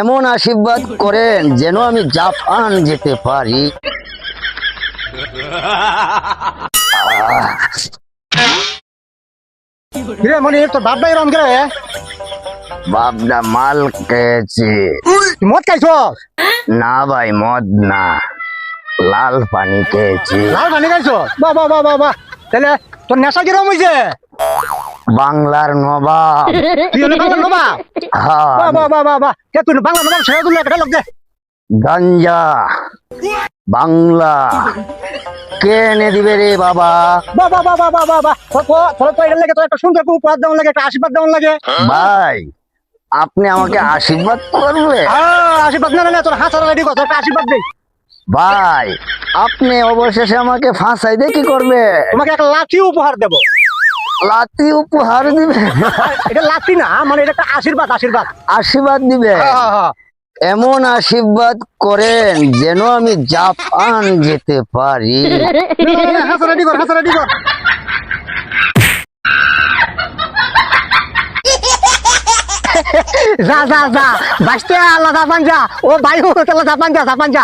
এমন আশীর্বাদ করেন যেন আমি জাপান যেতে পারি। কিরে মনি তোর বাপ ভাই রং করে বাপটা মাল খেয়েছে। মদ খাইছস? না ভাই, মদ না, লাল পানি খেয়েছি। লাল পানি খাইছস? বাহ বাহ বাহ বাহ বাহ। তাহলে তোর নেশা কিরম হয়েছে? বাংলার নবাব। তুই হলে বাংলা নবা? হ্যাঁ, বাহ বাহ বাহ বাহ বাহ। কে তুই বাংলা নবা ছেড়ে দিলে একটা লোক দে। গাঞ্জা বাংলা কে এনে দিবে রে বাবা? বাহ বাহ বাহ বাহ বাহ বাহ বাহ। তোর তো এটার লাগে তোর একটা সুন্দর উপহার দেওয়ার লাগে, একটা আশীর্বাদ দেওয়ার লাগে। ভাই, আপনি আমাকে আশীর্বাদ করবে? আশীর্বাদ না না তোর হাত রেডি কর, তোর একটা আশীর্বাদ দেই। ভাই, আপনি অবশেষে আমাকে ফাঁসাই দিয়ে কি করবে? তোমাকে একটা লাঠি উপহার দেবো। লাতি উপহার দিবে? এটা লাঠি না, মানে এটা একটা আশীর্বাদ, আশীর্বাদ। আশীর্বাদ দিবে? এমন আশীর্বাদ করেন যেন আমি জাপান যেতে পারি। হাত রেডি কর, হাত রেডি কর। যা যা যা বাঁচতে আল্লাহ জাপান যা। ও ভাই ও তাহলে জাপান যা, জাপান যা।